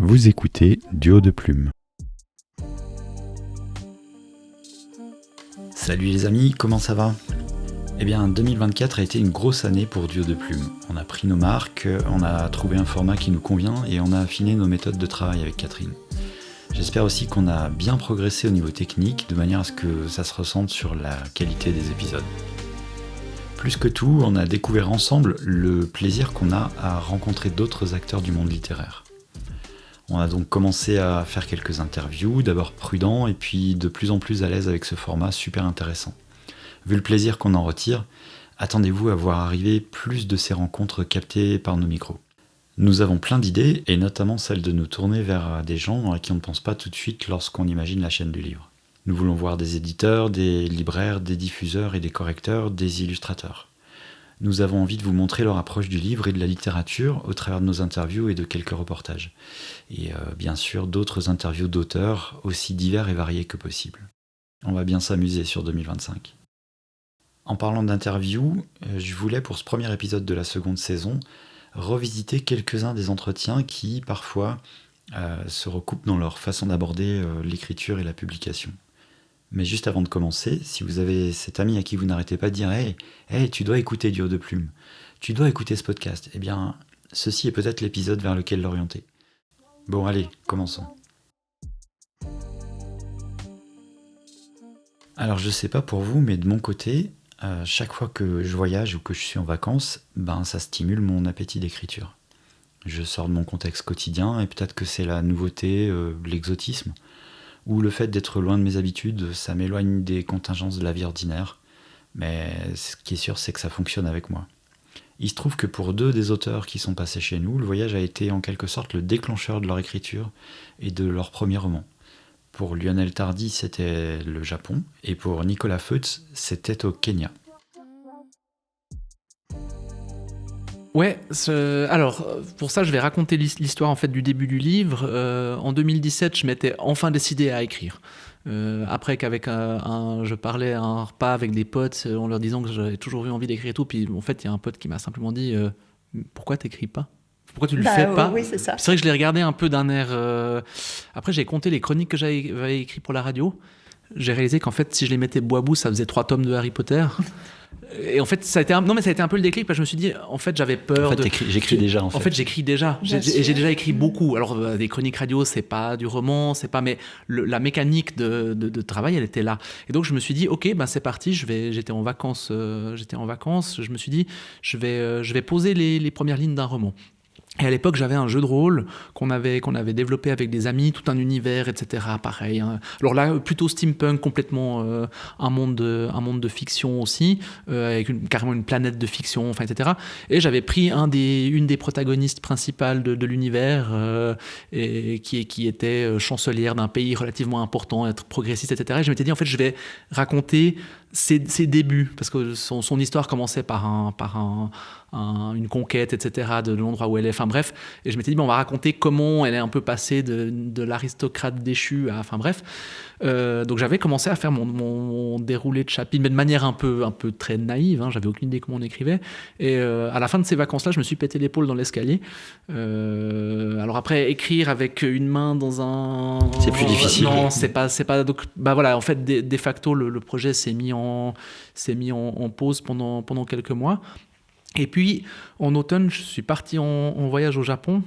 Vous écoutez Duo de Plume. Salut les amis, comment ça va ? Eh bien 2024 a été une grosse année pour Duo de Plume. On a pris nos marques, on a trouvé un format qui nous convient et on a affiné nos méthodes de travail avec Catherine. J'espère aussi qu'on a bien progressé au niveau technique de manière à ce que ça se ressente sur la qualité des épisodes. Plus que tout, on a découvert ensemble le plaisir qu'on a à rencontrer d'autres acteurs du monde littéraire. On a donc commencé à faire quelques interviews, d'abord prudents et puis de plus en plus à l'aise avec ce format super intéressant. Vu le plaisir qu'on en retire, attendez-vous à voir arriver plus de ces rencontres captées par nos micros. Nous avons plein d'idées, et notamment celle de nous tourner vers des gens à qui on ne pense pas tout de suite lorsqu'on imagine la chaîne du livre. Nous voulons voir des éditeurs, des libraires, des diffuseurs et des correcteurs, des illustrateurs. Nous avons envie de vous montrer leur approche du livre et de la littérature au travers de nos interviews et de quelques reportages. Et bien sûr d'autres interviews d'auteurs aussi divers et variés que possible. On va bien s'amuser sur 2025. En parlant d'interviews, je voulais pour ce premier épisode de la seconde saison revisiter quelques-uns des entretiens qui parfois se recoupent dans leur façon d'aborder l'écriture et la publication. Mais juste avant de commencer, si vous avez cet ami à qui vous n'arrêtez pas de dire « Hey, tu dois écouter Duo de Plume, tu dois écouter ce podcast », eh bien, ceci est peut-être l'épisode vers lequel l'orienter. Bon, allez, commençons. Alors, je sais pas pour vous, mais de mon côté, chaque fois que je voyage ou que je suis en vacances, ça stimule mon appétit d'écriture. Je sors de mon contexte quotidien et peut-être que c'est la nouveauté, l'exotisme, ou le fait d'être loin de mes habitudes, ça m'éloigne des contingences de la vie ordinaire. Mais ce qui est sûr, c'est que ça fonctionne avec moi. Il se trouve que pour 2 des auteurs qui sont passés chez nous, le voyage a été en quelque sorte le déclencheur de leur écriture et de leur premier roman. Pour Lionel Tardy, c'était le Japon, et pour Nicolas Feutz, c'était au Kenya. Ouais, alors pour ça je vais raconter l'histoire en fait du début du livre. En 2017, je m'étais enfin décidé à écrire. Après qu'avec je parlais à un repas avec des potes en leur disant que j'avais toujours eu envie d'écrire et tout, puis en fait il y a un pote qui m'a simplement dit pourquoi t'écris pas ? Pourquoi tu le fais pas ? Oui, c'est ça. C'est vrai que je l'ai regardé un peu d'un air. Après j'ai compté les chroniques que j'avais écrites pour la radio. J'ai réalisé qu'en fait si je les mettais bout à bout, ça faisait 3 tomes de Harry Potter. Et en fait, ça a été un peu le déclic parce que je me suis dit, en fait, j'avais peur. J'écris déjà. En fait, j'écris déjà. J'ai déjà écrit beaucoup. Alors, des chroniques radio, c'est pas du roman, c'est pas. Mais la mécanique de travail, elle était là. Et donc, je me suis dit, ok, c'est parti. J'étais en vacances. Je me suis dit, je vais poser les premières lignes d'un roman. Et à l'époque, j'avais un jeu de rôle qu'on avait développé avec des amis, tout un univers, etc. Pareil. Hein. Alors là, plutôt steampunk, complètement un monde de fiction aussi, avec carrément une planète de fiction, etc. Et j'avais pris une des protagonistes principales de l'univers, et qui était chancelière d'un pays relativement important, être progressiste, etc. Et je m'étais dit, en fait, je vais raconter ses débuts, parce que son histoire commençait par une conquête, etc., de l'endroit où elle est, enfin bref, et je m'étais dit, on va raconter comment elle est un peu passée de l'aristocrate déchu à, enfin bref, donc j'avais commencé à faire mon déroulé de chapitres, mais de manière un peu très naïve, hein, j'avais aucune idée comment on écrivait, et à la fin de ces vacances-là, je me suis pété l'épaule dans l'escalier. Alors après, écrire avec une main dans un... C'est plus difficile. Non, c'est pas donc, voilà, en fait, de facto, le projet s'est mis en pause pendant quelques mois. Et puis, en automne, je suis parti en voyage au Japon.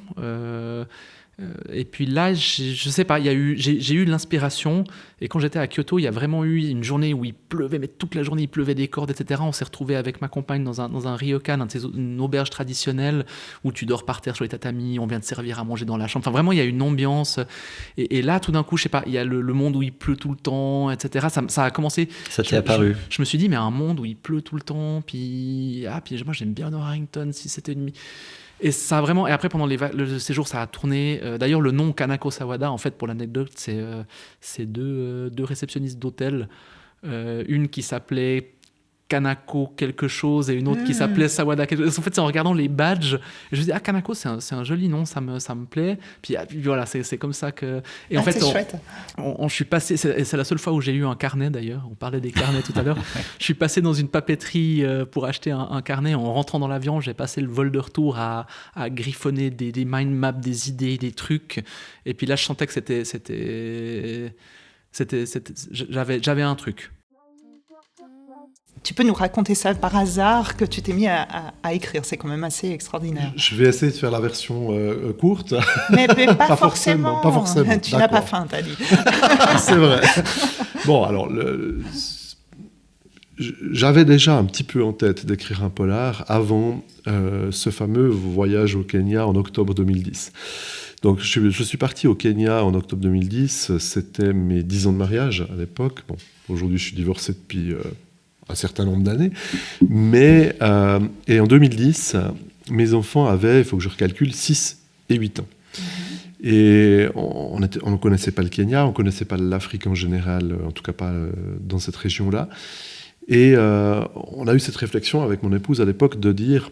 Et puis là, je sais pas, j'ai eu l'inspiration. Et quand j'étais à Kyoto, il y a vraiment eu une journée où il pleuvait, mais toute la journée, il pleuvait des cordes, etc. On s'est retrouvés avec ma compagne dans un ryokan, une auberge traditionnelle où tu dors par terre sur les tatamis, on vient te servir à manger dans la chambre. Enfin, vraiment, il y a une ambiance. Et là, tout d'un coup, je sais pas, il y a le monde où il pleut tout le temps, etc. Ça a commencé... Ça t'est apparu. Je me suis dit, mais un monde où il pleut tout le temps, puis moi, j'aime bien Harrington, si c'était une... Et ça a vraiment... Et après, pendant le séjour, ça a tourné. D'ailleurs, le nom Kanako Sawada, en fait, pour l'anecdote, c'est deux réceptionnistes d'hôtel. Une qui s'appelait Kanako quelque chose et une autre qui s'appelait Sawada quelque chose. En fait, c'est en regardant les badges, je me dis Kanako, c'est un joli nom, ça me plaît. Puis voilà, c'est comme ça que. Et en fait, je suis passé. C'est la seule fois où j'ai eu un carnet d'ailleurs. On parlait des carnets tout à l'heure. Je suis passé dans une papeterie pour acheter un carnet. En rentrant dans l'avion, j'ai passé le vol de retour à griffonner des mind maps, des idées, des trucs. Et puis là, je sentais que j'avais un truc. Tu peux nous raconter ça par hasard, que tu t'es mis à écrire? C'est quand même assez extraordinaire. Je vais essayer de faire la version courte. Mais pas forcément. Pas forcément. Tu n'as pas faim, t'as dit. C'est vrai. Bon, alors, j'avais déjà un petit peu en tête d'écrire un polar avant ce fameux voyage au Kenya en octobre 2010. Donc, je suis parti au Kenya en octobre 2010. C'était mes 10 ans de mariage à l'époque. Bon, aujourd'hui, je suis divorcé depuis un certain nombre d'années. Mais, et en 2010, mes enfants avaient, il faut que je recalcule, 6 et 8 ans. Et on ne connaissait pas le Kenya, on ne connaissait pas l'Afrique en général, en tout cas pas dans cette région-là. Et on a eu cette réflexion avec mon épouse à l'époque de dire,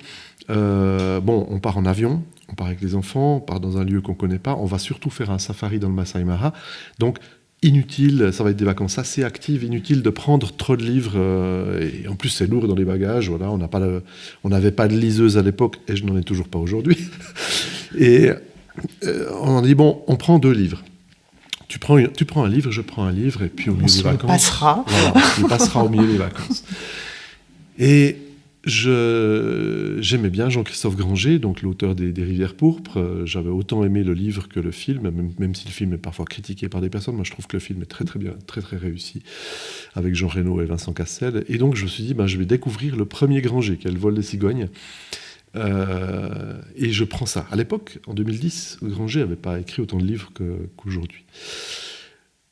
bon, on part en avion, on part avec les enfants, on part dans un lieu qu'on ne connaît pas, on va surtout faire un safari dans le Masai Mara. Donc, inutile, ça va être des vacances assez actives, inutile de prendre trop de livres, et en plus c'est lourd dans les bagages, voilà, on n'avait pas de liseuse à l'époque, et je n'en ai toujours pas aujourd'hui. Et on a dit, bon, on prend 2 livres. Tu prends un livre, je prends un livre, et puis au milieu des vacances... On passera au milieu des vacances. Et j'aimais bien Jean-Christophe Granger, donc l'auteur des Rivières pourpres. J'avais autant aimé le livre que le film, même si le film est parfois critiqué par des personnes. Moi, je trouve que le film est très très bien, très très réussi, avec Jean Reno et Vincent Cassel. Et donc, je me suis dit, je vais découvrir le premier Granger, qui est Le vol des cigognes. Et je prends ça. À l'époque, en 2010, Granger n'avait pas écrit autant de livres qu'aujourd'hui.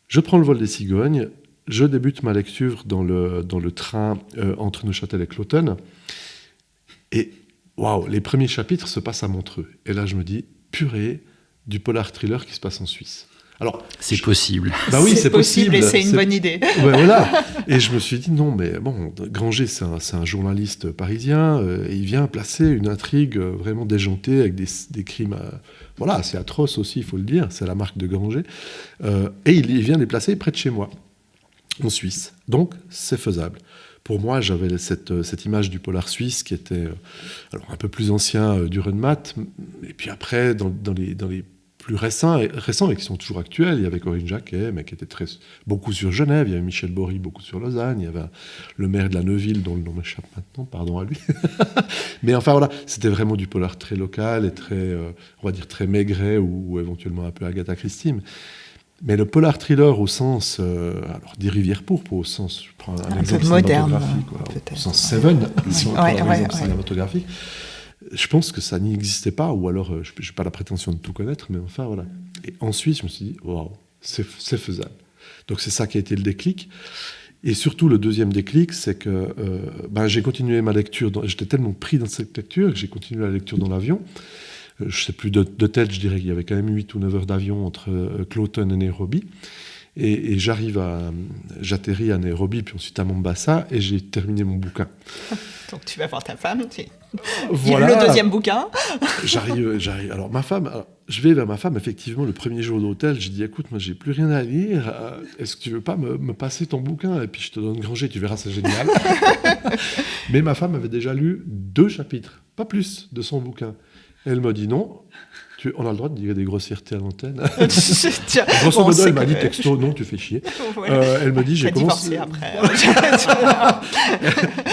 Je prends Le vol des cigognes. Je débute ma lecture dans le train entre Neuchâtel et Cloten. Et waouh, les premiers chapitres se passent à Montreux. Et là, je me dis, purée, du polar thriller qui se passe en Suisse. Alors, c'est possible. Bah oui, c'est possible et c'est une bonne idée. Ouais, voilà. Et je me suis dit, non, mais bon, Granger, c'est un journaliste parisien. Et il vient placer une intrigue vraiment déjantée avec des crimes assez atroces aussi, il faut le dire. C'est la marque de Granger. Et il vient les placer près de chez moi, en Suisse. Donc, c'est faisable. Pour moi, j'avais cette image du polar suisse qui était un peu plus ancien du Runmat. Et puis après, dans les plus récents et qui sont toujours actuels, il y avait Corinne Jacquet, mais qui était beaucoup sur Genève. Il y avait Michel Bory, beaucoup sur Lausanne. Il y avait le maire de la Neuville, dont le nom m'échappe maintenant, pardon à lui. Mais enfin voilà, c'était vraiment du polar très local et très, on va dire, très maigret ou éventuellement un peu Agatha Christie. Mais le polar thriller au sens, des Rivières pourpres, au sens, je prends un exemple cinématographique, au sens Seven, si on prend un exemple cinématographique, je pense que ça n'existait pas, ou alors je n'ai pas la prétention de tout connaître, mais enfin voilà. Et ensuite, je me suis dit, waouh, c'est faisable. Donc c'est ça qui a été le déclic. Et surtout, le deuxième déclic, c'est que j'ai continué ma lecture, j'étais tellement pris dans cette lecture que j'ai continué la lecture dans l'avion. Je ne sais plus de tête, je dirais qu'il y avait quand même 8 ou 9 heures d'avion entre Cloten et Nairobi. Et j'atterris à Nairobi, puis ensuite à Mombasa, et j'ai terminé mon bouquin. Donc tu vas voir ta femme, voilà. Le deuxième bouquin. J'arrive. Alors je vais vers ma femme, effectivement, le premier jour d'hôtel, j'ai dit, écoute, moi j'ai plus rien à lire, est-ce que tu veux pas me passer ton bouquin, et puis je te donne Granger, tu verras, c'est génial. Mais ma femme avait déjà lu 2 chapitres, pas plus, de son bouquin. Elle m'a dit non, on a le droit de dire des grossièretés à l'antenne. Grosso modo, elle m'a dit texto, non, tu fais chier. Voilà. Elle me dit, j'ai commencé... après.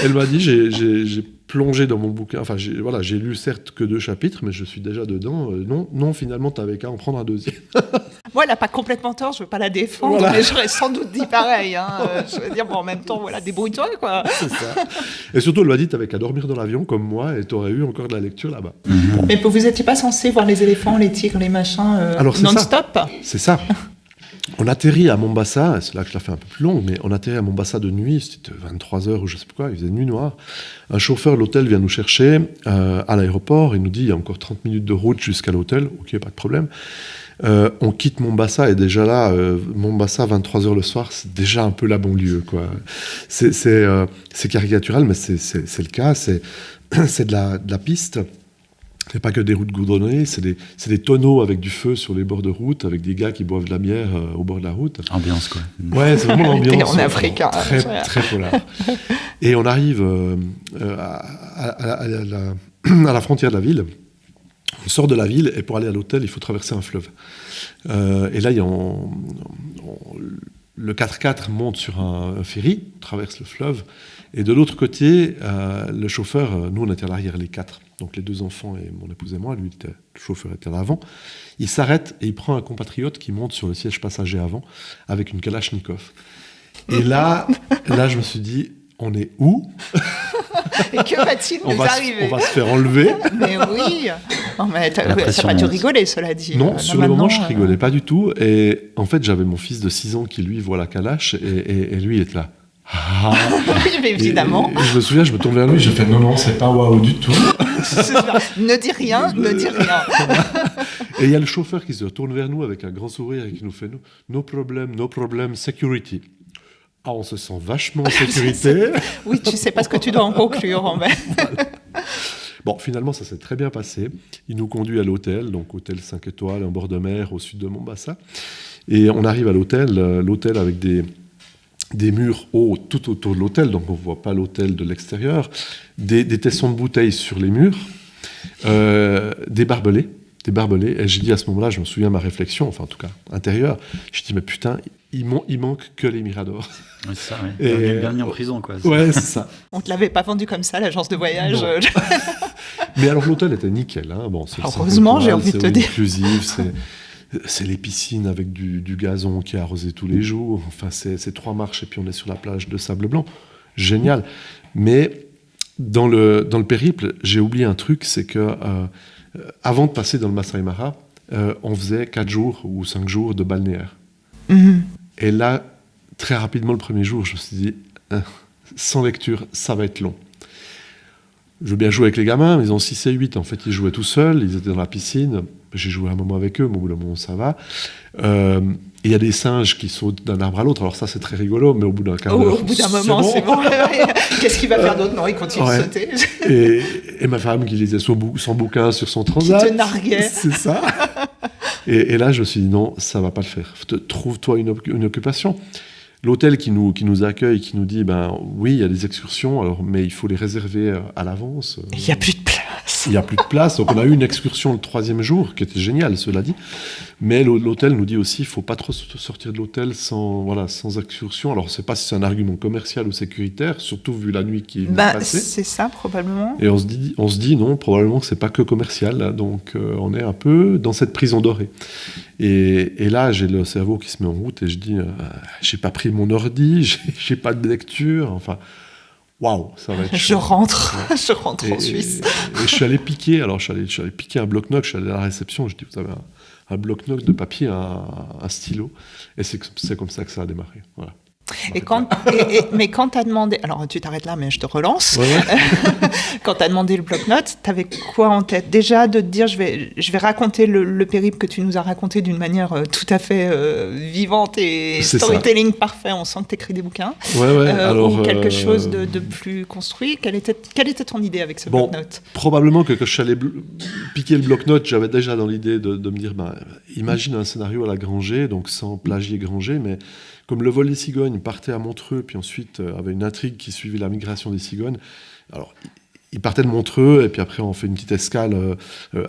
Elle m'a dit, j'ai plongé dans mon bouquin, enfin, j'ai lu certes que 2 chapitres, mais je suis déjà dedans. Non, finalement, t'avais qu'à en prendre un deuxième. Moi, elle n'a pas complètement tort, je ne veux pas la défendre, voilà. Mais j'aurais sans doute dit pareil. Je veux dire, en même temps, voilà, débrouille-toi, quoi. C'est ça. Et surtout, elle m'a dit, t'avais qu'à dormir dans l'avion comme moi, et t'aurais eu encore de la lecture là-bas. Mais vous n'étiez pas censé voir les éléphants, les tigres, les machins non-stop? C'est ça. On atterrit à Mombasa, c'est là que je la fais un peu plus longue, mais on atterrit à Mombasa de nuit, c'était 23h ou je sais pas quoi, il faisait nuit noire. Un chauffeur de l'hôtel vient nous chercher à l'aéroport, il nous dit il y a encore 30 minutes de route jusqu'à l'hôtel, ok, pas de problème. On quitte Mombasa et déjà là, Mombasa, 23h le soir, c'est déjà un peu la banlieue, quoi. C'est caricatural, mais c'est le cas. C'est de la piste. C'est pas que des routes goudronnées, c'est des tonneaux avec du feu sur les bords de route, avec des gars qui boivent de la bière au bord de la route. Ambiance, quoi. Ouais, c'est vraiment l'ambiance. En Afrique. Très, très polaire. Et on arrive à la frontière de la ville. On sort de la ville et pour aller à l'hôtel, il faut traverser un fleuve. Et là, le 4x4 monte sur un ferry, traverse le fleuve. Et de l'autre côté, le chauffeur, nous on était à l'arrière les 4, donc les 2 enfants et mon épouse et moi, le chauffeur était à l'avant. Il s'arrête et il prend un compatriote qui monte sur le siège passager avant avec une Kalachnikov. Et là, je me suis dit, on est où ? Et que va-t-il nous arriver ? On va se faire enlever. Mais oui. Non, mais t'as pas dû rigoler, cela dit. Non, sur le moment, je rigolais pas du tout. Et en fait, j'avais mon fils de 6 ans qui, lui, voit la Kalash et lui, il est là. Ah. Oui, mais évidemment. Et je me souviens, je me tourne vers lui, je fais non, c'est pas waouh du tout. Ne dis rien, ne dis rien. Et il y a le chauffeur qui se tourne vers nous avec un grand sourire et qui nous fait no problem, security. Ah, on se sent vachement en sécurité. Oui, tu sais pas ce que tu dois en conclure, en fait. Voilà. Bon, finalement, ça s'est très bien passé. Il nous conduit à l'hôtel, donc hôtel 5 étoiles en bord de mer au sud de Mombasa. Et on arrive à l'hôtel avec des murs hauts tout autour de l'hôtel, donc on ne voit pas l'hôtel de l'extérieur, des tessons de bouteilles sur les murs, des barbelés. Et j'ai dit à ce moment-là, je me souviens de ma réflexion, enfin en tout cas intérieure, je dis mais putain, il manque que les Miradors. Oui, c'est ça, oui. Et bien mis en prison, quoi. Ouais, c'est ça. On ne te l'avait pas vendu comme ça, l'agence de voyage. Mais alors l'hôtel était nickel. Hein. Bon, heureusement, j'ai envie de te dire. Inclusif, c'est les piscines avec du gazon qui est arrosé tous les jours. Enfin, c'est 3 marches et puis on est sur la plage de sable blanc. Génial. Mais dans le périple, j'ai oublié un truc, c'est que avant de passer dans le Masai Mara, on faisait 4 jours ou 5 jours de balnéaire. Mm-hmm. Et là, très rapidement, le premier jour, je me suis dit, sans lecture, ça va être long. Je veux bien jouer avec les gamins, mais ils ont 6 et 8. En fait, ils jouaient tout seuls, ils étaient dans la piscine. J'ai joué un moment avec eux, mais au bout d'un moment, ça va. Il y a des singes qui sautent d'un arbre à l'autre. Alors ça, c'est très rigolo, mais au bout d'un quart d'heure, au bout d'un moment, c'est bon. Qu'est-ce qu'il va faire d'autre ? Non, il continue de sauter. Et ma femme qui lisait son bouquin sur son transat. Qui te narguait. C'est ça. Et là, je me suis dit, non, ça va pas le faire. Trouve-toi une occupation. L'hôtel qui nous accueille, qui nous dit, oui, il y a des excursions, mais il faut les réserver à l'avance. Il n'y a plus de place. Il n'y a plus de place. Donc on a eu une excursion le 3e jour, qui était géniale, cela dit. Mais l'hôtel nous dit aussi, il ne faut pas trop sortir de l'hôtel sans excursion. Alors, je ne sais pas si c'est un argument commercial ou sécuritaire, surtout vu la nuit qui est passée. C'est ça, probablement. Et on se dit non, probablement que ce n'est pas que commercial. Là, donc, on est un peu dans cette prison dorée. Et là, j'ai le cerveau qui se met en route et je dis, j'ai pas pris mon ordi, j'ai pas de lecture, enfin... Waouh, ça va être chaud. Je rentre en Suisse. Et je suis allé piquer, je suis allé piquer un bloc-notes, je suis allé à la réception, je dis, vous avez un bloc-notes de papier, un stylo, et c'est comme ça que ça a démarré. Voilà. Mais quand tu as demandé, alors tu t'arrêtes là, mais je te relance. Ouais. Quand tu as demandé le bloc-notes, tu avais quoi en tête ? Déjà de te dire, je vais raconter le périple que tu nous as raconté d'une manière tout à fait vivante et c'est storytelling ça. Parfait. On sent que tu écris des bouquins. Alors, ou quelque chose de plus construit. Quelle était ton idée avec ce bloc-notes ? Probablement que quand je suis allé piquer le bloc-notes, j'avais déjà dans l'idée de me dire, imagine un scénario à la Granger, donc sans plagier Granger, mais comme le vol des cigognes partait à Montreux, puis ensuite avait une intrigue qui suivait la migration des cigognes. Alors, il partait de Montreux, et puis après, on fait une petite escale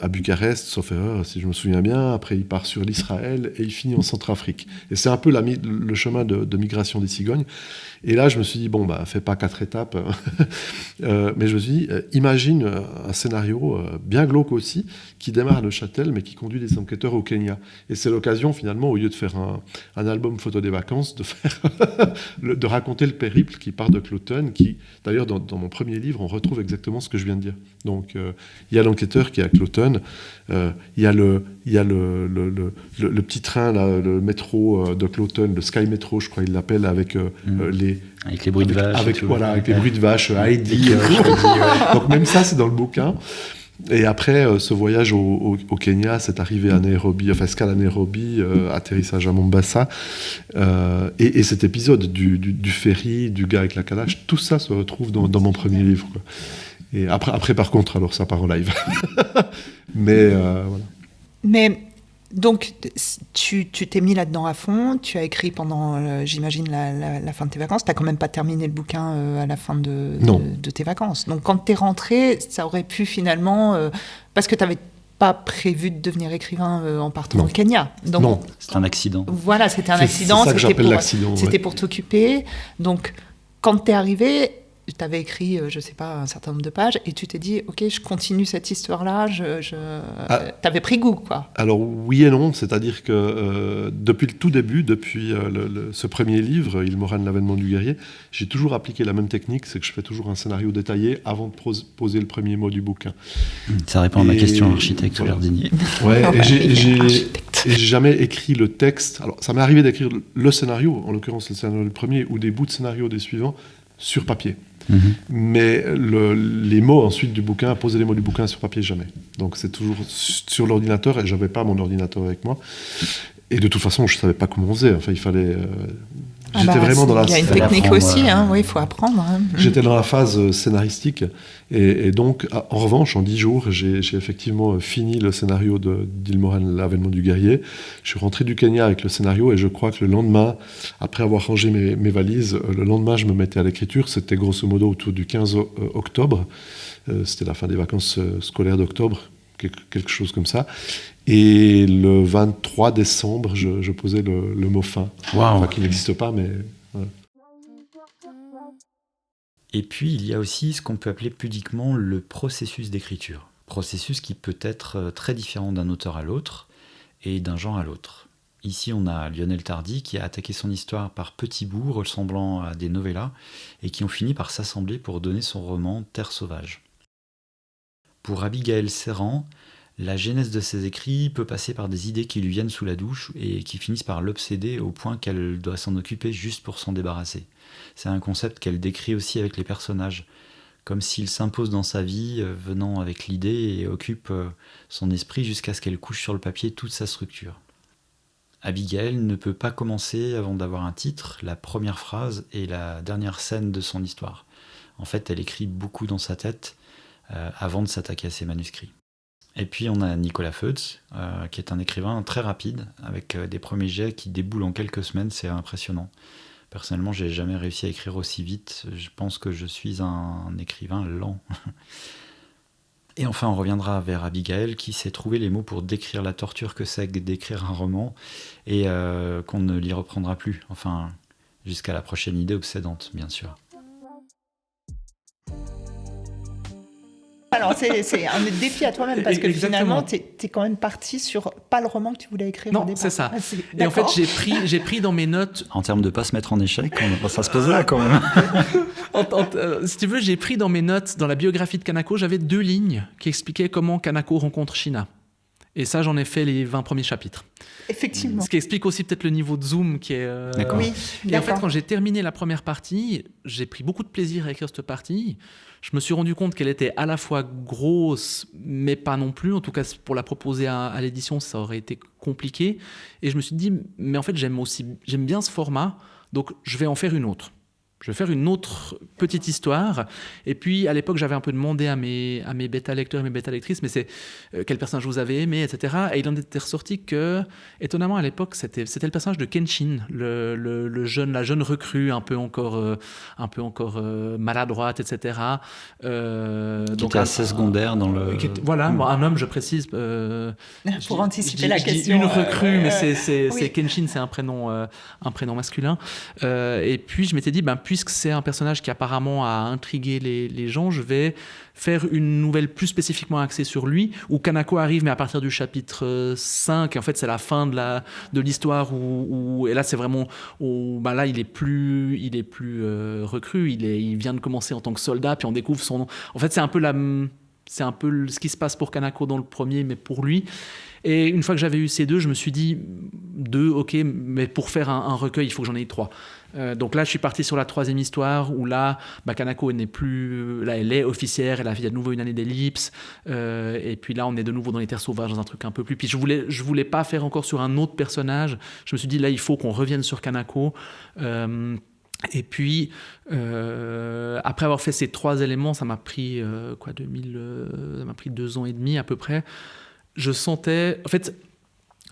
à Bucarest, sauf erreur, si je me souviens bien. Après, il part sur l'Israël, et il finit en Centrafrique. Et c'est un peu le chemin de migration des cigognes. Et là, je me suis dit, fais pas 4 étapes. Mais je me suis dit, imagine un scénario bien glauque aussi, qui démarre à Neuchâtel, mais qui conduit des enquêteurs au Kenya. Et c'est l'occasion, finalement, au lieu de faire un album photo des vacances, de raconter le périple qui part de Cloton, qui, d'ailleurs, dans mon premier livre, on retrouve exactement ce que je viens de dire. Donc, il y a l'enquêteur qui est à Cloton, il y a le petit train, là, le métro de Cloton, le Sky Metro, je crois qu'il l'appelle, avec avec les bruits de vaches. Avec les bruits de vaches, Heidi. Donc même ça, c'est dans le bouquin. Et après, ce voyage au Kenya, c'est arrivé à Nairobi, enfin escale à Nairobi, atterrissage à Mombasa, et cet épisode du ferry, du gars avec la calache, tout ça se retrouve dans mon premier livre, quoi. Et après, par contre, alors ça part en live. Mais voilà. Mais donc, tu t'es mis là-dedans à fond, tu as écrit pendant, j'imagine, la fin de tes vacances. Tu n'as quand même pas terminé le bouquin à la fin de tes vacances. Donc, quand tu es rentré, ça aurait pu finalement... parce que tu n'avais pas prévu de devenir écrivain en partant au Kenya. Donc, non, c'est un accident. Voilà, c'était un accident. C'est ça que j'appelle l'accident. C'était pour t'occuper. Donc, quand tu es arrivé... Tu avais écrit, je ne sais pas, un certain nombre de pages, et tu t'es dit, OK, je continue cette histoire-là, tu avais pris goût, quoi. Alors oui et non, c'est-à-dire que depuis le tout début, depuis ce premier livre, Ilmoran, l'avènement du guerrier, j'ai toujours appliqué la même technique, c'est que je fais toujours un scénario détaillé avant de poser le premier mot du bouquin. Ça répond à ma question, architecte ou jardinier. Ouais, et j'ai jamais écrit le texte. Alors ça m'est arrivé d'écrire le scénario, en l'occurrence le scénario du premier, ou des bouts de scénario des suivants, sur papier. Mais les mots ensuite du bouquin, poser les mots du bouquin sur papier, jamais. Donc c'est toujours sur l'ordinateur, et j'avais pas mon ordinateur avec moi. Et de toute façon, je savais pas comment on faisait. Enfin, il fallait... J'étais vraiment dans la... Il y a une technique aussi, oui, il faut apprendre. Hein. J'étais dans la phase scénaristique, et donc, en revanche, en 10 jours, j'ai effectivement fini le scénario d'Ilmoran, l'avènement du guerrier. Je suis rentré du Kenya avec le scénario, et je crois que le lendemain, après avoir rangé mes valises, le lendemain, je me mettais à l'écriture. C'était grosso modo autour du 15 octobre. C'était la fin des vacances scolaires d'octobre, quelque chose comme ça. Et le 23 décembre, je posais le mot fin. Wow. Enfin, qui n'existe pas, mais... Voilà. Et puis, il y a aussi ce qu'on peut appeler pudiquement le processus d'écriture. Processus qui peut être très différent d'un auteur à l'autre et d'un genre à l'autre. Ici, on a Lionel Tardy qui a attaqué son histoire par petits bouts ressemblant à des novellas et qui ont fini par s'assembler pour donner son roman Terre sauvage. Pour Abigaël Serran, la genèse de ses écrits peut passer par des idées qui lui viennent sous la douche et qui finissent par l'obséder au point qu'elle doit s'en occuper juste pour s'en débarrasser. C'est un concept qu'elle décrit aussi avec les personnages, comme s'ils s'imposent dans sa vie, venant avec l'idée et occupent son esprit jusqu'à ce qu'elle couche sur le papier toute sa structure. Abigail ne peut pas commencer avant d'avoir un titre, la première phrase et la dernière scène de son histoire. En fait, elle écrit beaucoup dans sa tête avant de s'attaquer à ses manuscrits. Et puis on a Nicolas Feutz, qui est un écrivain très rapide, avec des premiers jets qui déboulent en quelques semaines, c'est impressionnant. Personnellement, j'ai jamais réussi à écrire aussi vite, je pense que je suis un écrivain lent. Et enfin, on reviendra vers Abigail, qui sait trouver les mots pour décrire la torture que c'est d'écrire un roman, et qu'on ne l'y reprendra plus, enfin, jusqu'à la prochaine idée obsédante, bien sûr. Alors, c'est un défi à toi-même, parce que finalement, tu es quand même parti sur pas le roman que tu voulais écrire au départ. Non, c'est ça. Et en fait, j'ai pris dans mes notes... En termes de pas se mettre en échec, ça se pose là quand même. Si tu veux, j'ai pris dans mes notes, dans la biographie de Kanako, j'avais 2 lignes qui expliquaient comment Kanako rencontre Sheena. Et ça, j'en ai fait les 20 premiers chapitres. Effectivement. Ce qui explique aussi peut-être le niveau de zoom qui est... D'accord. Oui, et en fait, quand j'ai terminé la première partie, j'ai pris beaucoup de plaisir à écrire cette partie. Je me suis rendu compte qu'elle était à la fois grosse, mais pas non plus. En tout cas, pour la proposer à l'édition, ça aurait été compliqué. Et je me suis dit, mais en fait, j'aime bien ce format, donc je vais en faire une autre. Je vais faire une autre petite histoire. Et puis, à l'époque, j'avais un peu demandé à mes bêta-lecteurs et mes bêta-lectrices, mais c'est quel personnage vous avez aimé, etc. Et il en était ressorti que, étonnamment, à l'époque, c'était le personnage de Kenshin, la jeune recrue, un peu encore maladroite, etc. Qui était assez secondaire dans le... Voilà, un homme, je précise. Pour anticiper la question. Une recrue, mais c'est Kenshin, c'est un prénom masculin. Et puis, je m'étais dit, puisque c'est un personnage qui apparemment a intrigué les gens, je vais faire une nouvelle plus spécifiquement axée sur lui, où Kanako arrive, mais à partir du chapitre 5, et en fait c'est la fin de l'histoire, et là c'est vraiment, là il est plus recru, il vient de commencer en tant que soldat, puis on découvre son nom. En fait c'est un peu ce qui se passe pour Kanako dans le premier, mais pour lui. Et une fois que j'avais eu ces 2, je me suis dit, 2, ok, mais pour faire un recueil, il faut que j'en ai 3. Donc là, je suis parti sur la 3e histoire, où là, Kanako n'est plus... Là, elle est officière, elle a fait de nouveau une année d'ellipse, et puis là, on est de nouveau dans les terres sauvages, dans un truc un peu plus... Puis je voulais pas faire encore sur un autre personnage. Je me suis dit, là, il faut qu'on revienne sur Kanako. Et puis, après avoir fait ces 3 éléments, ça m'a pris, ça m'a pris 2 ans et demi à peu près. Je sentais... En fait,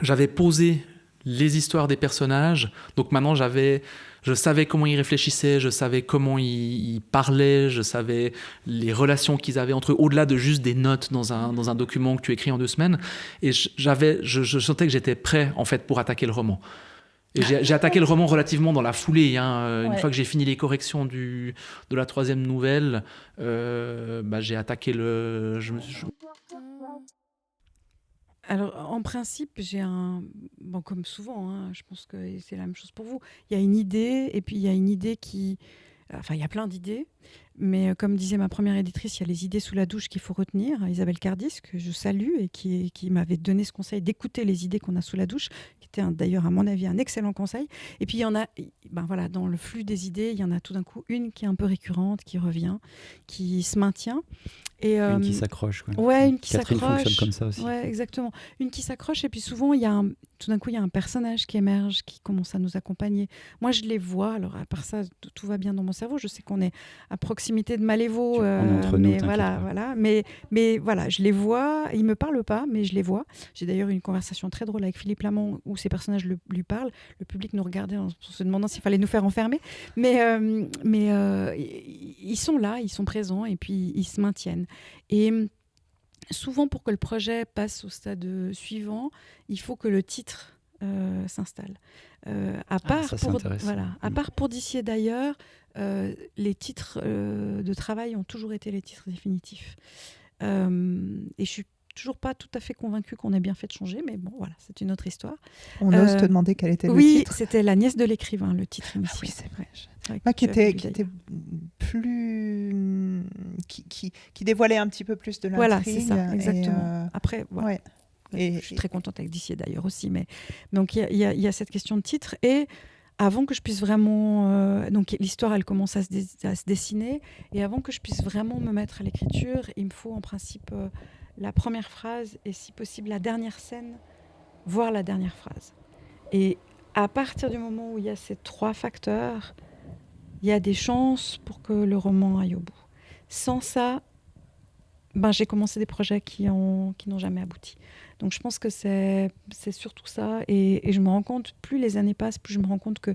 j'avais posé les histoires des personnages, donc maintenant je savais comment ils réfléchissaient, je savais comment ils parlaient, je savais les relations qu'ils avaient entre eux, au-delà de juste des notes dans un document que tu écris en 2 semaines. Et je sentais que j'étais prêt, en fait, pour attaquer le roman. Et j'ai attaqué le roman relativement dans la foulée. Une fois que j'ai fini les corrections de la 3e nouvelle, j'ai attaqué le... Alors, en principe, j'ai bon, comme souvent, je pense que c'est la même chose pour vous. Il y a une idée, et puis il y a une idée qui... Enfin, il y a plein d'idées, mais comme disait ma première éditrice, il y a les idées sous la douche qu'il faut retenir. Isabelle Cardis, que je salue, et qui m'avait donné ce conseil d'écouter les idées qu'on a sous la douche, qui était d'ailleurs, à mon avis, un excellent conseil. Et puis, il y en a, voilà, dans le flux des idées, il y en a tout d'un coup une qui est un peu récurrente, qui revient, qui se maintient. Et, une qui s'accroche. Ouais, une qui Catherine s'accroche. fonctionne comme ça aussi. Ouais, exactement. Une qui s'accroche, et puis souvent, tout d'un coup, il y a un personnage qui émerge, qui commence à nous accompagner. Moi, je les vois. Alors, à part ça, tout va bien dans mon cerveau. Je sais qu'on est à proximité de Malévo. On est entre nous, mais voilà. Mais voilà, je les vois. Ils me parlent pas, mais je les vois. J'ai d'ailleurs eu une conversation très drôle avec Philippe Lamont où ces personnages lui parlent. Le public nous regardait en se demandant s'il fallait nous faire enfermer. Mais ils sont là, ils sont présents, et puis ils se maintiennent. Et souvent, pour que le projet passe au stade suivant, il faut que le titre s'installe. À part pour d'ici et d'ailleurs, les titres de travail ont toujours été les titres définitifs. Et je suis toujours pas tout à fait convaincue qu'on ait bien fait de changer, mais bon, voilà, c'est une autre histoire. On ose te demander quel était le titre. Oui, c'était La nièce de l'écrivain, le titre initial. Ah oui, c'est vrai. Qui était plus... Qui dévoilait un petit peu plus de l'intrigue. Voilà, c'est ça, exactement. Après, voilà. Ouais. Et je suis très contente avec D'ici d'ailleurs aussi. Mais... Donc, il y a cette question de titre. Et avant que je puisse vraiment... donc, l'histoire, elle commence à se dessiner. Et avant que je puisse vraiment me mettre à l'écriture, il me faut en principe la première phrase et, si possible, la dernière scène, voire la dernière phrase. Et à partir du moment où il y a ces 3 facteurs, il y a des chances pour que le roman aille au bout. Sans ça, j'ai commencé des projets qui n'ont jamais abouti. Donc je pense que c'est surtout ça. Et je me rends compte, plus les années passent, plus je me rends compte que,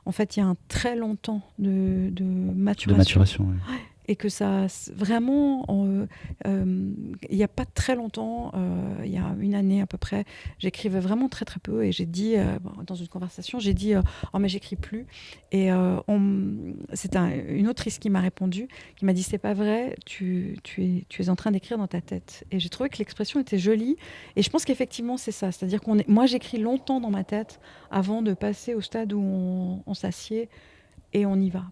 en fait, il y a un très long temps de maturation. De maturation, oui. Ouais. Et que ça, vraiment, il n'y a pas très longtemps, il y a une année à peu près, j'écrivais vraiment très très peu, et j'ai dit, dans une conversation, j'ai dit « Oh mais j'écris plus ». Et c'est une autrice qui m'a répondu, qui m'a dit « C'est pas vrai, tu es en train d'écrire dans ta tête ». Et j'ai trouvé que l'expression était jolie, et je pense qu'effectivement c'est ça, c'est-à-dire moi j'écris longtemps dans ma tête avant de passer au stade où on s'assied et on y va.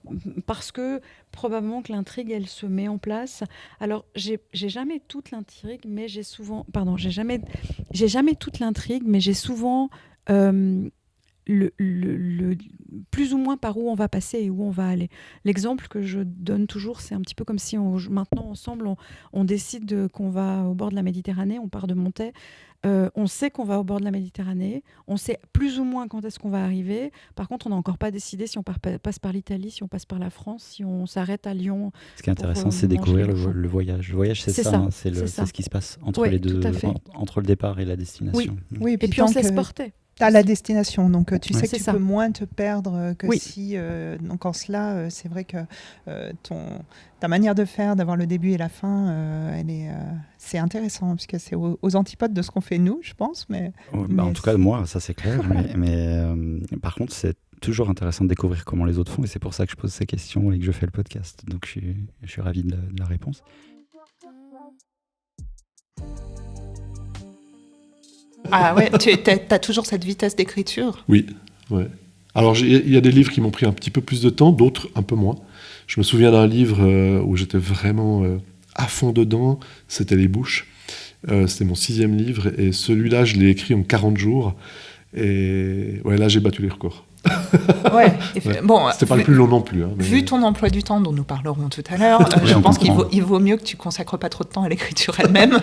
Parce que probablement que l'intrigue, elle se met en place. Alors, j'ai jamais toute l'intrigue, mais j'ai souvent... Pardon, j'ai jamais toute l'intrigue, mais j'ai souvent plus ou moins par où on va passer et où on va aller. L'exemple que je donne toujours, c'est un petit peu comme si maintenant, ensemble, on décide qu'on va au bord de la Méditerranée, on part de Montaix. On sait qu'on va au bord de la Méditerranée, on sait plus ou moins quand est-ce qu'on va arriver. Par contre, on n'a encore pas décidé si on passe par l'Italie, si on passe par la France, si on s'arrête à Lyon. Ce qui est intéressant, c'est découvrir le voyage. Le voyage, c'est ça, c'est ce qui se passe entre les deux, entre le départ et la destination. Oui, et puis on se laisse porter. À la destination, donc tu sais que tu ça. peux moins te perdre que si... donc en cela, c'est vrai que ta manière de faire, d'avoir le début et la fin, c'est intéressant, puisque c'est aux antipodes de ce qu'on fait nous, je pense. En tout cas, moi, ça c'est clair. mais par contre, c'est toujours intéressant de découvrir comment les autres font, et c'est pour ça que je pose ces questions et que je fais le podcast. Donc je suis ravi de la réponse. Ah ouais, tu as toujours cette vitesse d'écriture? Oui, ouais. Alors il y a des livres qui m'ont pris un petit peu plus de temps, d'autres un peu moins. Je me souviens d'un livre où j'étais vraiment à fond dedans, c'était Les Bouches. C'était mon 6e livre, et celui-là, je l'ai écrit en 40 jours. Et ouais, là, j'ai battu les records. Ouais. Bon, c'était pas le plus long non plus. Hein, mais... Vu ton emploi du temps dont nous parlerons tout à l'heure, je pense qu'il vaut mieux que tu consacres pas trop de temps à l'écriture elle-même.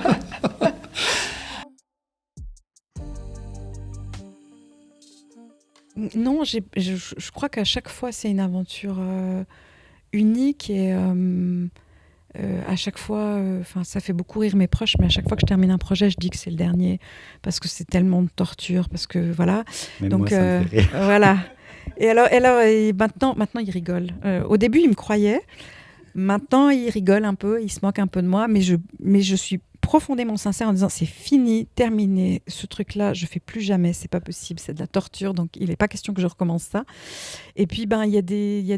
Non, je crois qu'à chaque fois, c'est une aventure unique et à chaque fois, ça fait beaucoup rire mes proches, mais à chaque fois que je termine un projet, je dis que c'est le dernier parce que c'est tellement de torture, parce que voilà. Même donc moi, ça me fait rire. voilà. Et maintenant, ils rigolent. Au début, ils me croyaient. Maintenant, ils rigolent un peu, ils se moquent un peu de moi, mais je suis profondément sincère en disant c'est fini, terminé, ce truc-là, je fais plus jamais, c'est pas possible, c'est de la torture, donc il n'est pas question que je recommence ça. Et puis, il y a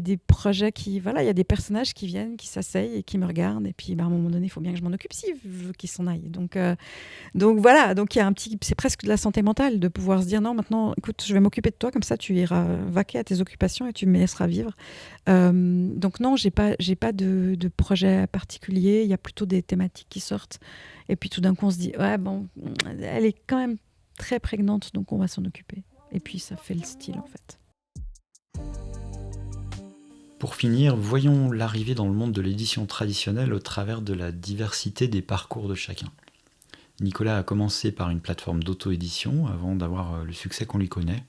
des projets il y a des personnages qui viennent, qui s'asseyent et qui me regardent, et puis à un moment donné, il faut bien que je m'en occupe si je veux qu'ils s'en aillent. Donc voilà, donc il y a c'est presque de la santé mentale de pouvoir se dire non, maintenant, écoute, je vais m'occuper de toi, comme ça tu iras vaquer à tes occupations et tu me laisseras vivre. Donc non, j'ai pas de projet particulier, il y a plutôt des thématiques qui sortent. Et puis tout d'un coup, on se dit, ouais, bon, elle est quand même très prégnante, donc on va s'en occuper. Et puis ça fait le style, en fait. Pour finir, voyons l'arrivée dans le monde de l'édition traditionnelle au travers de la diversité des parcours de chacun. Nicolas a commencé par une plateforme d'auto-édition avant d'avoir le succès qu'on lui connaît.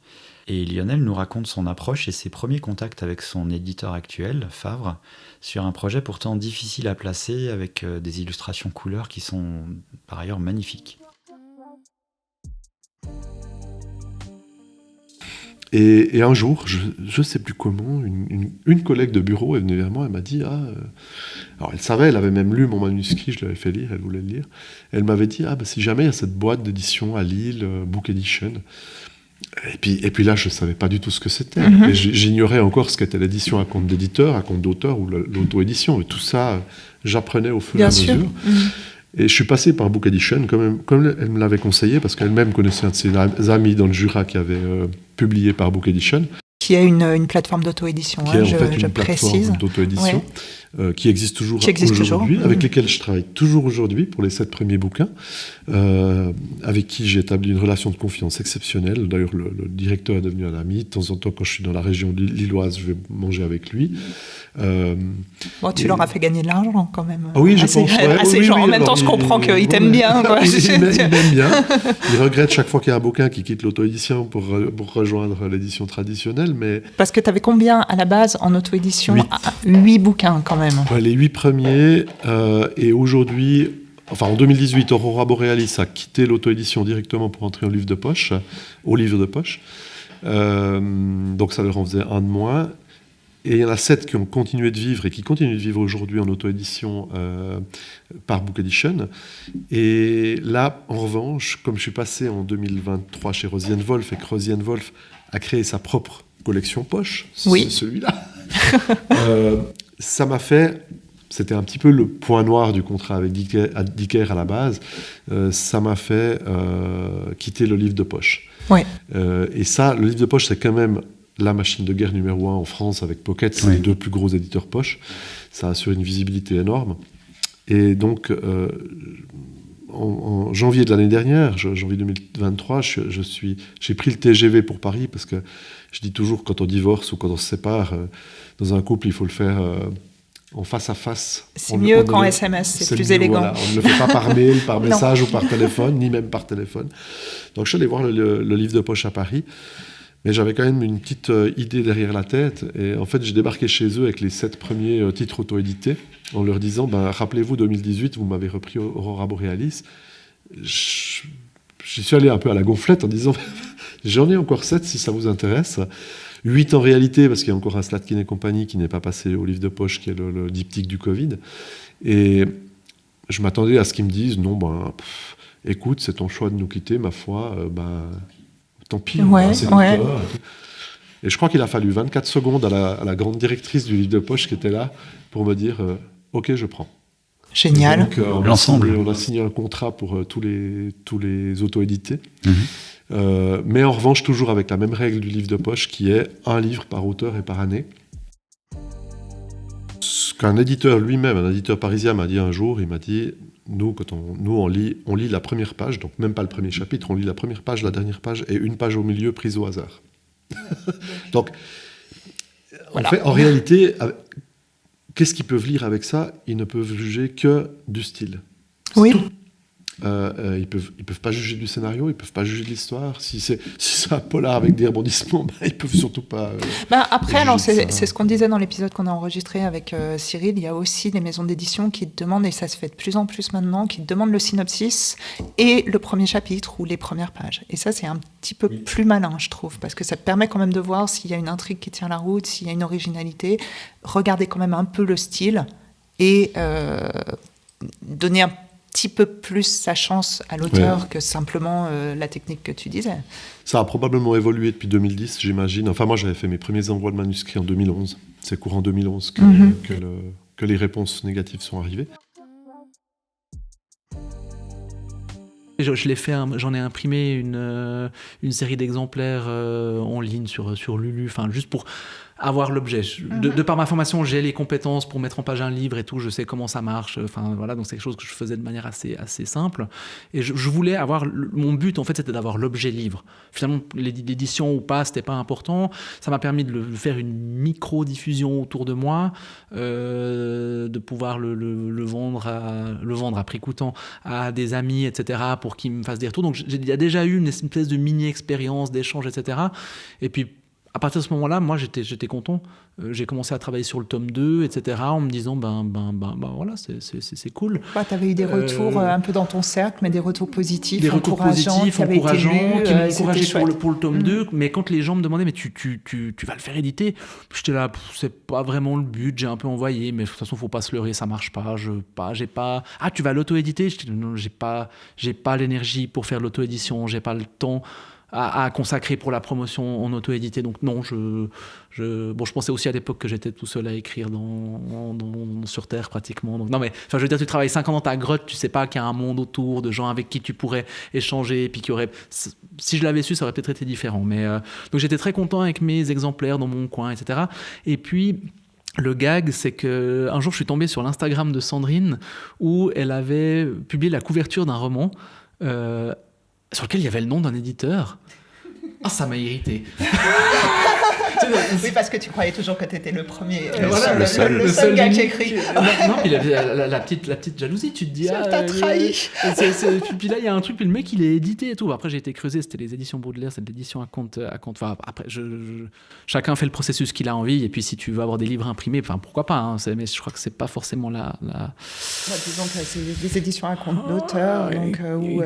Et Lionel nous raconte son approche et ses premiers contacts avec son éditeur actuel, Favre, sur un projet pourtant difficile à placer avec des illustrations couleurs qui sont par ailleurs magnifiques. Et un jour, je ne sais plus comment, une collègue de bureau est venue vers moi, elle m'a dit alors elle savait, elle avait même lu mon manuscrit, je l'avais fait lire, elle voulait le lire. Elle m'avait dit si jamais il y a cette boîte d'édition à Lille, Book Edition. Et puis là, je ne savais pas du tout ce que c'était. Et j'ignorais encore ce qu'était l'édition à compte d'éditeur, à compte d'auteur ou l'auto-édition. Et tout ça, j'apprenais au fur et à mesure. Et je suis passé par Book Edition, comme elle me l'avait conseillé, parce qu'elle-même connaissait un de ses amis dans le Jura qui avait publié par Book Edition. Qui est une plateforme d'auto-édition, qui est en fait une plateforme d'auto-édition, qui existe toujours aujourd'hui, avec lesquels je travaille toujours aujourd'hui pour les 7 premiers bouquins, avec qui j'ai établi une relation de confiance exceptionnelle. D'ailleurs, le directeur est devenu un ami. De temps en temps, quand je suis dans la région lilloise, je vais manger avec lui. Tu leur as fait gagner de l'argent quand même. Ah oui, je pense. En même temps, je comprends qu'ils t'aiment bien. Quoi. Il m'aime bien. Il regrette chaque fois qu'il y a un bouquin qui quitte l'auto-édition pour rejoindre l'édition traditionnelle. Mais... Parce que tu avais combien à la base en auto-édition ? 8 bouquins quand même. Ouais, les 8 premiers. Et aujourd'hui, en 2018, Aurora Borealis a quitté l'auto-édition directement pour entrer au livre de poche. Donc ça leur en faisait un de moins. Et il y en a 7 qui ont continué de vivre et qui continuent de vivre aujourd'hui en auto-édition par Book Edition. Et là, en revanche, comme je suis passé en 2023 chez Rosienne Wolf et que Rosienne Wolf a créé sa propre collection poche, celui-là, ça m'a fait... C'était un petit peu le point noir du contrat avec Dicker à la base. Ça m'a fait quitter le livre de poche. Ouais. Et ça, le livre de poche, c'est quand même la machine de guerre numéro 1 en France avec Pocket. C'est les 2 plus gros éditeurs poche. Ça assure une visibilité énorme. Et donc, en janvier de l'année dernière, janvier 2023, j'ai pris le TGV pour Paris parce que je dis toujours, quand on divorce ou quand on se sépare, dans un couple, il faut le faire... en face à face. C'est mieux qu'en SMS, c'est plus élégant. Voilà. On ne le fait pas par mail, par message ou par téléphone, ni même par téléphone. Donc je suis allé voir le livre de poche à Paris, mais j'avais quand même une petite idée derrière la tête. Et en fait, j'ai débarqué chez eux avec les 7 premiers titres auto-édités, en leur disant, rappelez-vous, 2018, vous m'avez repris Aurora Borealis. J'y suis allé un peu à la gonflette en disant, j'en ai encore 7 si ça vous intéresse. 8 en réalité, parce qu'il y a encore un Slatkin et compagnie qui n'est pas passé au livre de poche, qui est le diptyque du Covid. Et je m'attendais à ce qu'ils me disent, non, écoute, c'est ton choix de nous quitter, ma foi, tant pis, c'est notre tort. Et je crois qu'il a fallu 24 secondes à la grande directrice du livre de poche qui était là pour me dire, ok, je prends. Génial. Donc, on a signé un contrat pour tous les auto-édités. Mais en revanche, toujours avec la même règle du livre de poche qui est un livre par auteur et par année. Ce qu'un éditeur lui-même, un éditeur parisien m'a dit un jour, il m'a dit nous, on lit la première page, donc même pas le premier chapitre, on lit la première page, la dernière page et une page au milieu prise au hasard. Donc, en réalité, qu'est-ce qu'ils peuvent lire avec ça? Ils ne peuvent juger que du style. Oui. Ils peuvent pas juger du scénario, ils peuvent pas juger de l'histoire. Si c'est un polar avec des rebondissements, ils peuvent surtout pas. Après, alors c'est ce qu'on disait dans l'épisode qu'on a enregistré avec Cyril. Il y a aussi des maisons d'édition qui te demandent, et ça se fait de plus en plus maintenant, qui te demandent le synopsis et le premier chapitre ou les premières pages. Et ça, c'est un petit peu plus malin, je trouve, parce que ça te permet quand même de voir s'il y a une intrigue qui tient la route, s'il y a une originalité, regarder quand même un peu le style et donner un petit peu plus sa chance à l'auteur que simplement la technique que tu disais. Ça a probablement évolué depuis 2010, j'imagine. Enfin, moi, j'avais fait mes premiers envois de manuscrits en 2011. C'est courant 2011 que les réponses négatives sont arrivées. Je l'ai fait, j'en ai imprimé une série d'exemplaires en ligne sur Lulu, enfin juste pour avoir l'objet. De par ma formation, j'ai les compétences pour mettre en page un livre et tout, je sais comment ça marche. Enfin voilà, donc c'est quelque chose que je faisais de manière assez simple. Et je voulais avoir mon but en fait, c'était d'avoir l'objet livre. Finalement, l'édition ou pas, c'était pas important. Ça m'a permis de faire une micro-diffusion autour de moi, de pouvoir le vendre à prix coûtant à des amis, etc., pour qu'ils me fassent des retours. Donc il y a déjà eu une espèce de mini-expérience d'échange, etc. Et puis à partir de ce moment-là, moi, j'étais content. J'ai commencé à travailler sur le tome 2, etc., en me disant, voilà, c'est cool. Tu avais eu des retours un peu dans ton cercle, mais des retours positifs, des retours positifs, encourageants, qui m'encourageaient pour le tome 2. Mais quand les gens me demandaient, mais tu vas le faire éditer, j'étais là, c'est pas vraiment le but, j'ai un peu envoyé, mais de toute façon, faut pas se leurrer, ça marche pas, j'ai pas... Ah, tu vas l'auto-éditer? Non, j'ai pas l'énergie pour faire l'auto-édition, j'ai pas le temps à consacrer pour la promotion en auto-édité. Donc non, je pensais aussi à l'époque que j'étais tout seul à écrire sur Terre pratiquement. Donc, non mais, je veux dire, tu travailles 5 ans dans ta grotte, tu sais pas qu'il y a un monde autour de gens avec qui tu pourrais échanger, puis qu'il y aurait... Si je l'avais su, ça aurait peut-être été différent. Mais, donc j'étais très content avec mes exemplaires dans mon coin, etc. Et puis... Le gag, c'est qu'un jour, je suis tombé sur l'Instagram de Sandrine où elle avait publié la couverture d'un roman sur lequel il y avait le nom d'un éditeur. Ah, ça m'a irrité. Oui, parce que tu croyais toujours que tu étais le premier, le seul gars qui écrit. Non, puis la petite jalousie, tu te dis... t'as trahi. Puis là, il y a un truc, puis le mec, il est édité et tout. Après, j'ai été creusé, c'était les éditions Baudelaire, c'est l'édition à compte. Enfin, après, chacun fait le processus qu'il a envie, et puis si tu veux avoir des livres imprimés, enfin, pourquoi pas, hein, mais je crois que c'est pas forcément la... Disons que c'est des éditions à compte d'auteur, donc où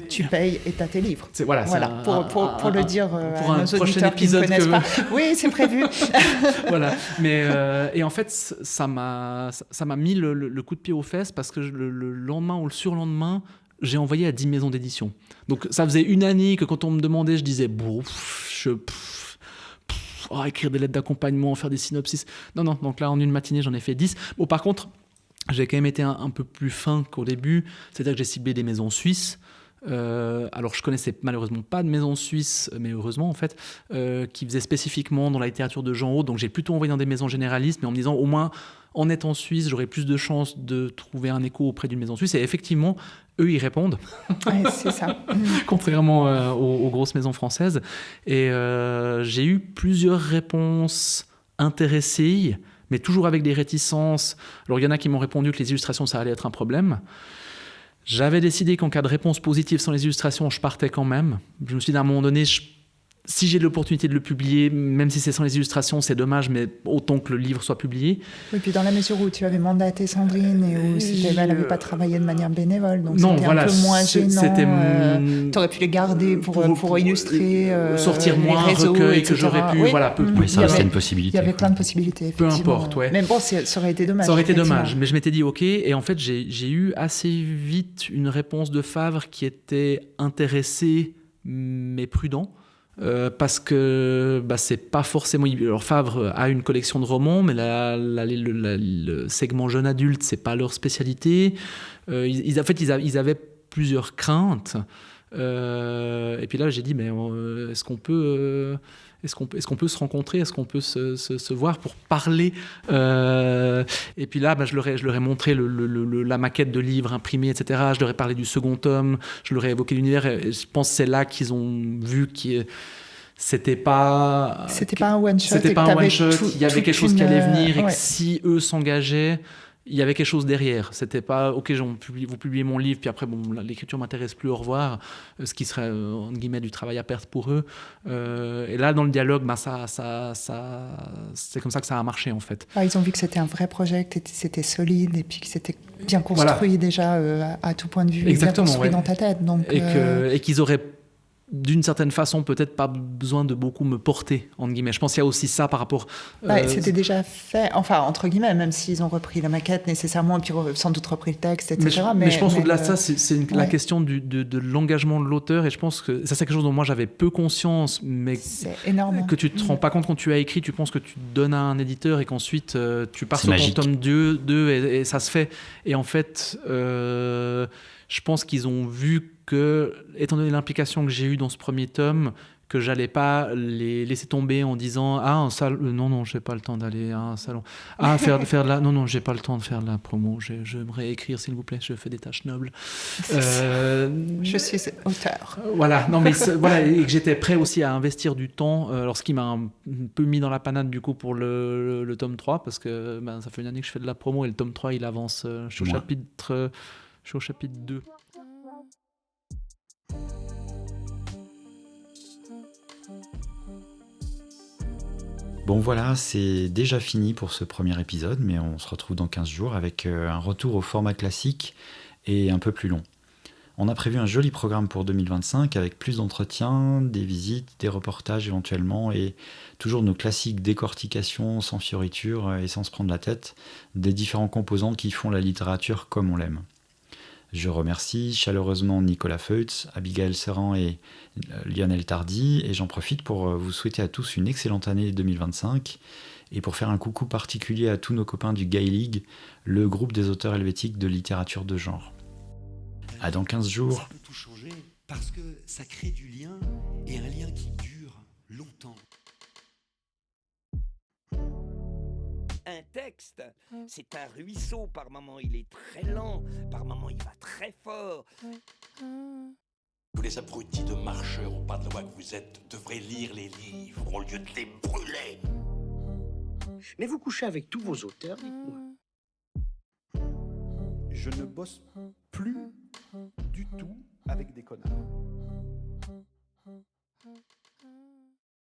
tu payes et t'as tes livres. Voilà, pour le dire pour à un nos prochain auditeurs qui ne épisode connaissent pas. Oui, c'est prévu. Voilà, mais et en fait ça m'a mis le coup de pied aux fesses parce que le lendemain ou le surlendemain j'ai envoyé à 10 maisons d'édition. Donc ça faisait une année que quand on me demandait, je disais écrire des lettres d'accompagnement, faire des synopsis. Non, donc là en une matinée j'en ai fait 10. Bon, par contre j'ai quand même été un peu plus fin qu'au début, c'est-à-dire que j'ai ciblé des maisons suisses. Alors je connaissais malheureusement pas de maison suisse, mais heureusement en fait, qui faisait spécifiquement dans la littérature de Jean Aude, donc j'ai plutôt envoyé dans des maisons généralistes, mais en me disant au moins en étant suisse j'aurais plus de chances de trouver un écho auprès d'une maison suisse, et effectivement eux ils répondent. Ouais, c'est ça. Contrairement aux grosses maisons françaises, et j'ai eu plusieurs réponses intéressées, mais toujours avec des réticences. Alors il y en a qui m'ont répondu que les illustrations ça allait être un problème. J'avais décidé qu'en cas de réponse positive sans les illustrations, je partais quand même. Je me suis dit à un moment donné, si j'ai l'opportunité de le publier, même si c'est sans les illustrations, c'est dommage, mais autant que le livre soit publié. Oui, puis dans la mesure où tu avais mandaté Sandrine et où elle n'avait pas travaillé de manière bénévole, donc c'était un peu moins gênant. Tu aurais pu les garder pour illustrer sortir les moins un réseaux, recueil etc. que j'aurais pu... Oui, oui, ça restait une possibilité. Il y avait plein de possibilités, effectivement. Peu importe, ouais. Mais bon, ça aurait été dommage. Ça aurait été dommage, mais je m'étais dit OK, et en fait j'ai eu assez vite une réponse de Favre qui était intéressée mais prudent. Parce que c'est pas forcément... Alors Favre a une collection de romans, mais le segment jeune adulte, c'est pas leur spécialité. Ils avaient plusieurs craintes. Et puis là, j'ai dit, mais est-ce qu'on peut est-ce qu'on peut se rencontrer, est-ce qu'on peut se voir pour parler et puis là, je leur ai montré la maquette de livre imprimé, etc. Je leur ai parlé du second tome, je leur ai évoqué l'univers, et je pense que c'est là qu'ils ont vu que c'était pas un one shot, il y avait quelque chose qui allait venir, et que si eux s'engageaient, il y avait quelque chose derrière. C'était pas ok, vous publiez mon livre, puis après l'écriture m'intéresse plus, au revoir, ce qui serait entre guillemets du travail à perte pour eux. Et là, dans le dialogue, c'est comme ça que ça a marché en fait. Ils ont vu que c'était un vrai projet, que c'était solide, et puis que c'était bien construit déjà à tout point de vue. Exactement, bien construit dans ta tête. Donc, et qu'ils auraient d'une certaine façon peut-être pas besoin de beaucoup me porter, entre guillemets. Je pense qu'il y a aussi ça par rapport... c'était déjà fait, enfin entre guillemets, même s'ils ont repris la maquette nécessairement, et puis sans doute repris le texte, etc. Mais je pense qu'au-delà de ça, c'est la question de l'engagement de l'auteur, et je pense que ça, c'est quelque chose dont moi j'avais peu conscience, mais c'est énorme. Que tu te rends pas compte quand tu as écrit, tu penses que tu donnes à un éditeur, et qu'ensuite tu pars sur ton tome 2 et ça se fait. Et en fait, je pense qu'ils ont vu que, étant donné l'implication que j'ai eue dans ce premier tome, que j'allais pas les laisser tomber en disant un salon, non j'ai pas le temps d'aller à un salon, faire de la, non j'ai pas le temps de faire de la promo, j'aimerais écrire s'il vous plaît, je fais des tâches nobles, je suis auteur, voilà, non mais voilà, et que j'étais prêt aussi à investir du temps, alors ce qui m'a un peu mis dans la panade du coup pour le tome 3, parce que ça fait une année que je fais de la promo, et le tome 3 il avance, je suis au chapitre 2. Bon voilà, c'est déjà fini pour ce premier épisode, mais on se retrouve dans 15 jours avec un retour au format classique et un peu plus long. On a prévu un joli programme pour 2025 avec plus d'entretiens, des visites, des reportages éventuellement, et toujours nos classiques décortications sans fioriture et sans se prendre la tête des différents composants qui font la littérature comme on l'aime. Je remercie chaleureusement Nicolas Feutz, Abigail Serran et Lionel Tardy, et j'en profite pour vous souhaiter à tous une excellente année 2025, et pour faire un coucou particulier à tous nos copains du Gay League, le groupe des auteurs helvétiques de littérature de genre. À dans 15 jours. Ça peut tout changer, parce que ça crée du lien, et un lien qui dure longtemps. Un texte, c'est un ruisseau, par moments il est très lent, par moments il va très fort. Tous les abrutis de marcheurs au pas de la voie que vous êtes devraient lire les livres au lieu de les brûler. Mais vous couchez avec tous vos auteurs, dites-moi. Je ne bosse plus du tout avec des connards.